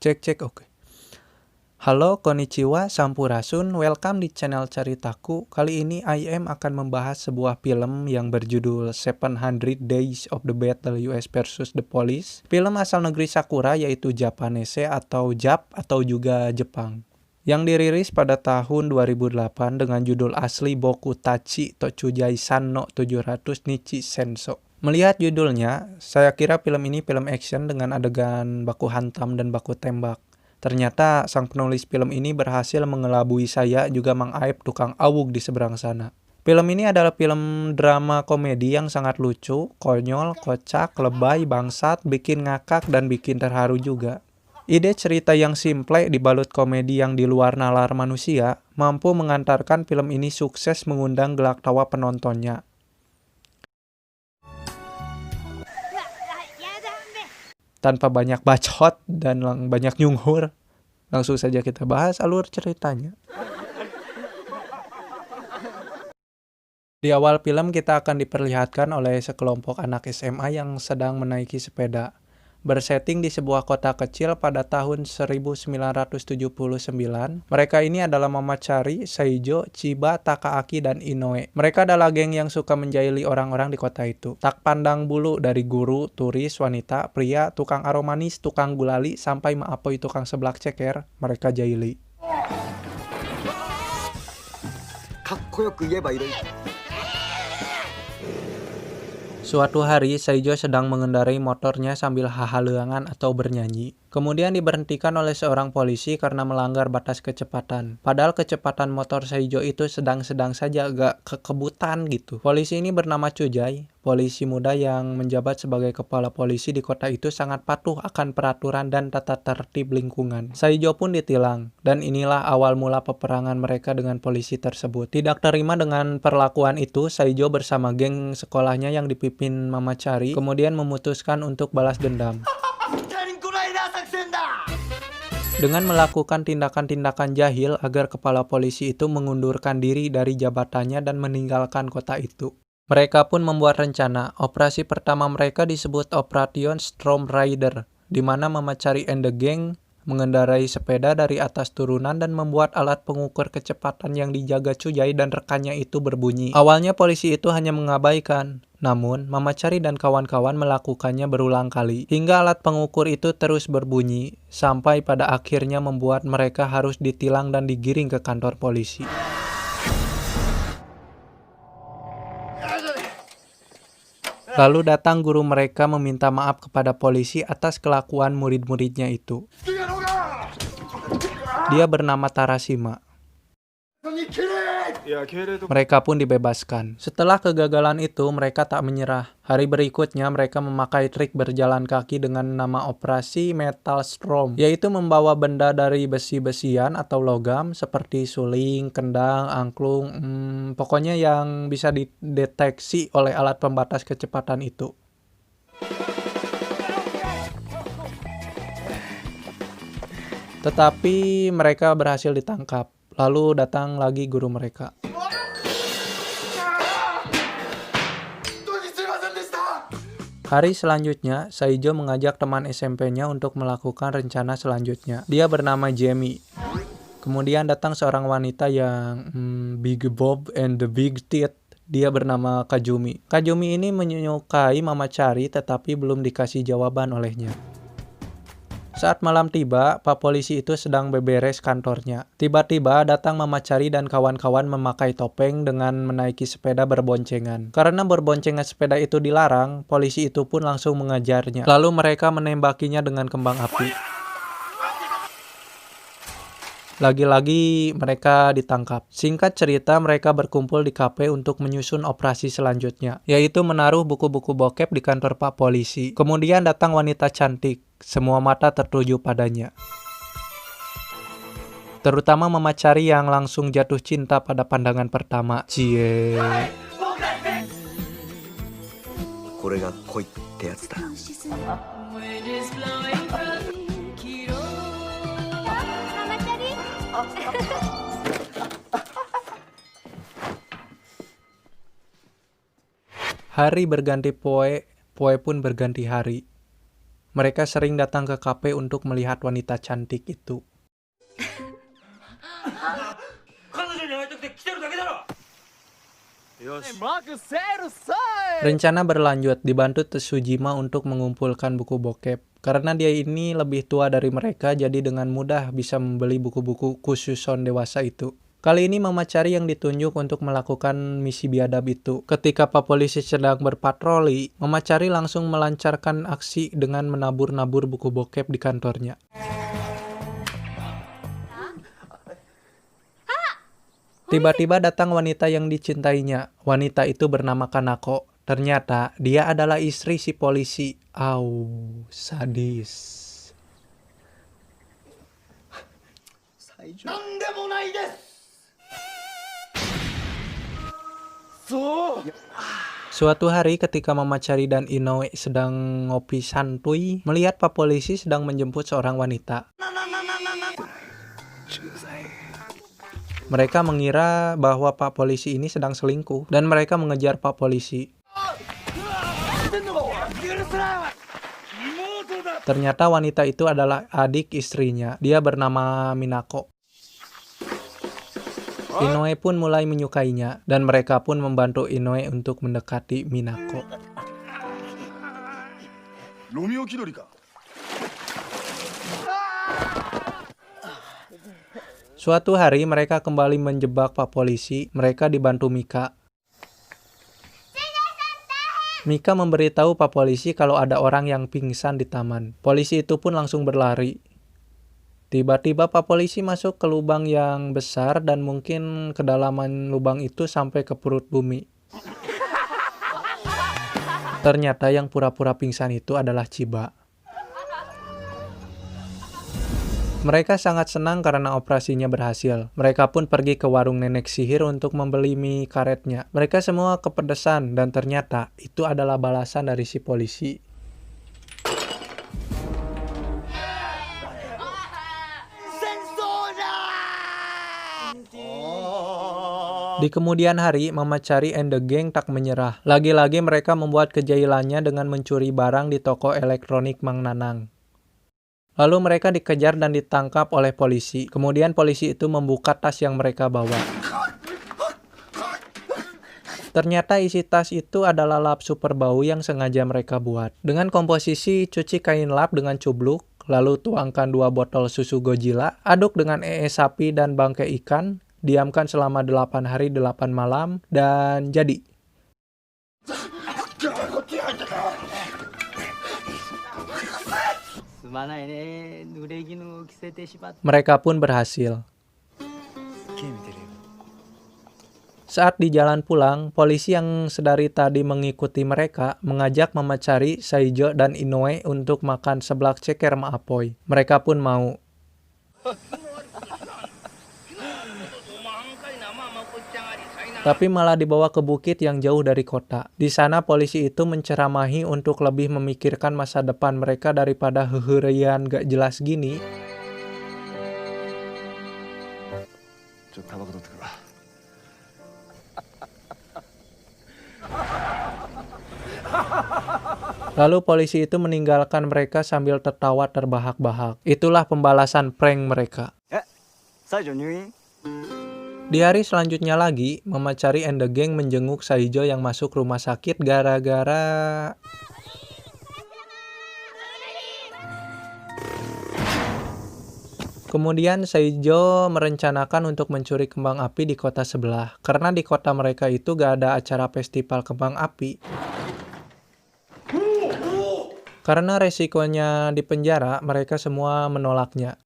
Cek, oke. Halo, konnichiwa, sampurasun, welcome di channel Ceritaku. Kali ini IM akan membahas sebuah film yang berjudul 700 Days of the Battle US versus the Police. Film asal negeri Sakura yaitu Japanese atau Jap atau juga Jepang. Yang dirilis pada tahun 2008 dengan judul asli Boku Tachi Tochujai San no 700 Nichi Senso. Melihat judulnya, saya kira film ini film action dengan adegan baku hantam dan baku tembak. Ternyata sang penulis film ini berhasil mengelabui saya juga Mang Aep tukang awug di seberang sana. Film ini adalah film drama komedi yang sangat lucu, konyol, kocak, lebay, bangsat, bikin ngakak, dan bikin terharu juga. Ide cerita yang simple dibalut komedi yang di luar nalar manusia mampu mengantarkan film ini sukses mengundang gelak tawa penontonnya. Tanpa banyak bacot dan banyak nyunghur, langsung saja kita bahas alur ceritanya. Di awal film kita akan diperlihatkan oleh sekelompok anak SMA yang sedang menaiki sepeda. Bersetting di sebuah kota kecil pada tahun 1979. Mereka ini adalah Mamachari, Seijo, Chiba, Takaaki, dan Inoue. Mereka adalah geng yang suka menjahili orang-orang di kota itu. Tak pandang bulu dari guru, turis, wanita, pria, tukang aromanis, tukang gulali, sampai maapoi tukang seblak ceker, mereka jahili. Suatu hari, Seijo sedang mengendarai motornya sambil hahaluangan atau bernyanyi. Kemudian diberhentikan oleh seorang polisi karena melanggar batas kecepatan. Padahal kecepatan motor Seijo itu sedang-sedang saja, agak kekebutan gitu. Polisi ini bernama Chujai. Polisi muda yang menjabat sebagai kepala polisi di kota itu sangat patuh akan peraturan dan tata tertib lingkungan. Seijo pun ditilang. Dan inilah awal mula peperangan mereka dengan polisi tersebut. Tidak terima dengan perlakuan itu, Seijo bersama geng sekolahnya yang dipimpin Mamachari kemudian memutuskan untuk balas dendam. Dengan melakukan tindakan-tindakan jahil agar kepala polisi itu mengundurkan diri dari jabatannya dan meninggalkan kota itu. Mereka pun membuat rencana. Operasi pertama mereka disebut Operation Storm Rider, di mana Mamachari and the Gang mengendarai sepeda dari atas turunan dan membuat alat pengukur kecepatan yang dijaga Chujai dan rekannya itu berbunyi. Awalnya polisi itu hanya mengabaikan. Namun, Mamachari dan kawan-kawan melakukannya berulang kali, hingga alat pengukur itu terus berbunyi, sampai pada akhirnya membuat mereka harus ditilang dan digiring ke kantor polisi. Lalu datang guru mereka meminta maaf kepada polisi atas kelakuan murid-muridnya itu. Dia bernama Tarashima. Mereka pun dibebaskan. Setelah kegagalan itu, mereka tak menyerah. Hari berikutnya, mereka memakai trik berjalan kaki dengan nama Operasi Metal Storm, yaitu membawa benda dari besi-besian atau logam seperti suling, kendang, angklung, pokoknya yang bisa dideteksi oleh alat pembatas kecepatan itu. Tetapi mereka berhasil ditangkap. Lalu datang lagi guru mereka. Hari selanjutnya, Seijo mengajak teman SMP-nya untuk melakukan rencana selanjutnya. Dia bernama Jamie. Kemudian datang seorang wanita yang Big Bob and the Big Teeth. Dia bernama Kazumi. Kazumi ini menyukai Mamachari tetapi belum dikasih jawaban olehnya. Saat malam tiba, Pak Polisi itu sedang beberes kantornya. Tiba-tiba datang Mamachari dan kawan-kawan memakai topeng dengan menaiki sepeda berboncengan. Karena berboncengan sepeda itu dilarang, polisi itu pun langsung mengejarnya. Lalu mereka menembakinya dengan kembang api. Lagi-lagi mereka ditangkap. Singkat cerita, mereka berkumpul di kafe untuk menyusun operasi selanjutnya, yaitu menaruh buku-buku bokep di kantor Pak Polisi. Kemudian datang wanita cantik. Semua mata tertuju padanya. Terutama Mamachari yang langsung jatuh cinta pada pandangan pertama. Cie. Hari berganti poe, poe pun berganti hari. Mereka sering datang ke kafe untuk melihat wanita cantik itu. Rencana berlanjut, dibantu Tsujima untuk mengumpulkan buku bokep. Karena dia ini lebih tua dari mereka, jadi dengan mudah bisa membeli buku-buku khusus son dewasa itu. Kali ini Mama Cari yang ditunjuk untuk melakukan misi biadab itu. Ketika Pak Polisi sedang berpatroli, Mama Cari langsung melancarkan aksi dengan menabur-nabur buku bokep di kantornya. Tiba-tiba datang wanita yang dicintainya. Wanita itu bernama Kanako. Ternyata dia adalah istri si polisi. Au, sadis. Suatu hari ketika Mama Cari dan Inoue sedang ngopi santuy, melihat Pak Polisi sedang menjemput seorang wanita. Mereka mengira bahwa Pak Polisi ini sedang selingkuh dan mereka mengejar Pak Polisi. Ternyata wanita itu adalah adik istrinya. Dia bernama Minako. Inoue pun mulai menyukainya dan mereka pun membantu Inoue untuk mendekati Minako. Suatu hari mereka kembali menjebak Pak Polisi. Mereka dibantu Mika. Mika memberitahu Pak Polisi kalau ada orang yang pingsan di taman. Polisi itu pun langsung berlari. Tiba-tiba Pak Polisi masuk ke lubang yang besar dan mungkin kedalaman lubang itu sampai ke perut bumi. Ternyata yang pura-pura pingsan itu adalah Chiba. Mereka sangat senang karena operasinya berhasil. Mereka pun pergi ke warung nenek sihir untuk membeli mie karetnya. Mereka semua kepedesan dan ternyata itu adalah balasan dari si polisi. Di kemudian hari, Mama Cari and the Gang tak menyerah. Lagi-lagi mereka membuat kejailannya dengan mencuri barang di toko elektronik Mang Nanang. Lalu mereka dikejar dan ditangkap oleh polisi. Kemudian polisi itu membuka tas yang mereka bawa. Ternyata isi tas itu adalah lap super bau yang sengaja mereka buat. Dengan komposisi cuci kain lap dengan cubluk, lalu tuangkan 2 botol susu Godzilla, aduk dengan sapi dan bangkai ikan, diamkan selama 8 hari 8 malam, dan jadi. Mereka pun berhasil. Saat di jalan pulang, polisi yang sedari tadi mengikuti mereka mengajak Mama Cari, Saijo, dan Inoue untuk makan seblak ceker maapoy. Mereka pun mau. Tapi malah dibawa ke bukit yang jauh dari kota. Di sana polisi itu menceramahi untuk lebih memikirkan masa depan mereka daripada heherian gak jelas gini. Lalu polisi itu meninggalkan mereka sambil tertawa terbahak-bahak. Itulah pembalasan prank mereka. Di hari selanjutnya lagi, Mama Cari and the Gang menjenguk Saijo yang masuk rumah sakit gara-gara... Kemudian Saijo merencanakan untuk mencuri kembang api di kota sebelah. Karena di kota mereka itu gak ada acara festival kembang api. Karena resikonya di penjara, mereka semua menolaknya.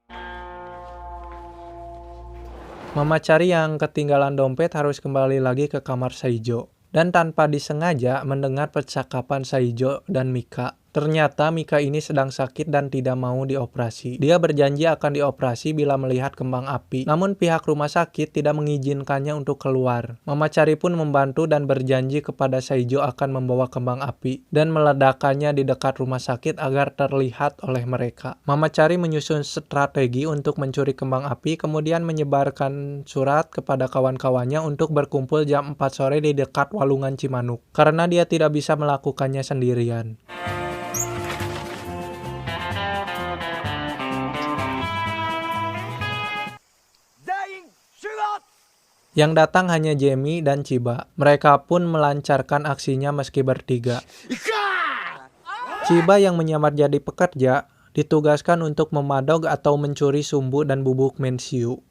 Mama Cari yang ketinggalan dompet harus kembali lagi ke kamar Saijo. Dan tanpa disengaja mendengar percakapan Saijo dan Mika. Ternyata Mika ini sedang sakit dan tidak mau dioperasi. Dia berjanji akan dioperasi bila melihat kembang api. Namun pihak rumah sakit tidak mengizinkannya untuk keluar. Mama Cari pun membantu dan berjanji kepada Saijo akan membawa kembang api dan meledakannya di dekat rumah sakit agar terlihat oleh mereka. Mama Cari menyusun strategi untuk mencuri kembang api, kemudian menyebarkan surat kepada kawan-kawannya untuk berkumpul jam 4 sore di dekat Walungan Cimanuk. Karena dia tidak bisa melakukannya sendirian. Yang datang hanya Jamie dan Chiba. Mereka pun melancarkan aksinya meski bertiga. Chiba yang menyamar jadi pekerja ditugaskan untuk memadog atau mencuri sumbu dan bubuk mensiu.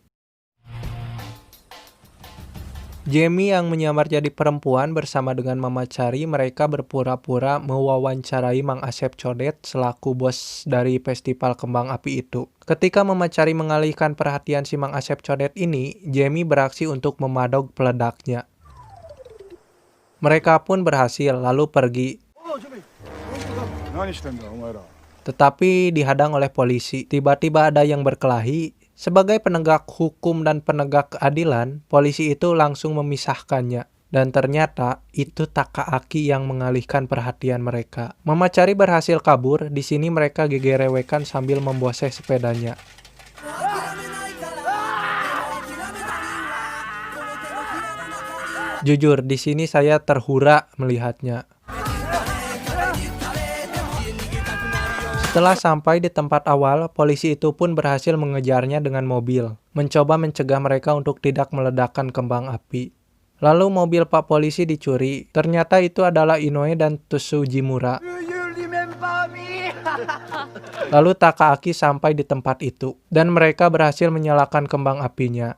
Jamie yang menyamar jadi perempuan bersama dengan Mama Cari, mereka berpura-pura mewawancarai Mang Asep Codet selaku bos dari festival kembang api itu. Ketika Mama Cari mengalihkan perhatian si Mang Asep Codet ini, Jamie beraksi untuk memadog peledaknya. Mereka pun berhasil lalu pergi. Tetapi dihadang oleh polisi. Tiba-tiba ada yang berkelahi. Sebagai penegak hukum dan penegak keadilan, polisi itu langsung memisahkannya. Dan ternyata itu Takaaki yang mengalihkan perhatian mereka. Mama Cari berhasil kabur. Di sini mereka gegerewekan sambil memboseh sepedanya. Jujur, di sini saya terhura melihatnya. Setelah sampai di tempat awal, polisi itu pun berhasil mengejarnya dengan mobil, mencoba mencegah mereka untuk tidak meledakkan kembang api. Lalu mobil Pak Polisi dicuri, ternyata itu adalah Inoue dan Tsujimura. Lalu Takaaki sampai di tempat itu, dan mereka berhasil menyalakan kembang apinya.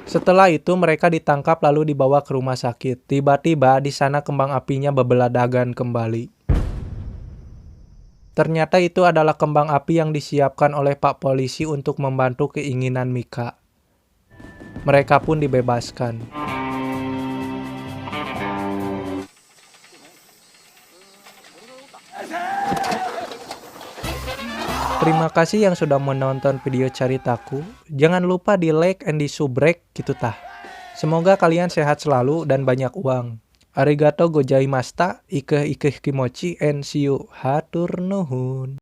Setelah itu mereka ditangkap lalu dibawa ke rumah sakit. Tiba-tiba di sana kembang apinya bebeladagan kembali. Ternyata itu adalah kembang api yang disiapkan oleh Pak Polisi untuk membantu keinginan Mika. Mereka pun dibebaskan. Terima kasih yang sudah menonton video ceritaku. Jangan lupa di like and di subrek gitu tah. Semoga kalian sehat selalu dan banyak uang. Arigato gozaimashita, ikeh kimochi, and see you. Hatur nuhun.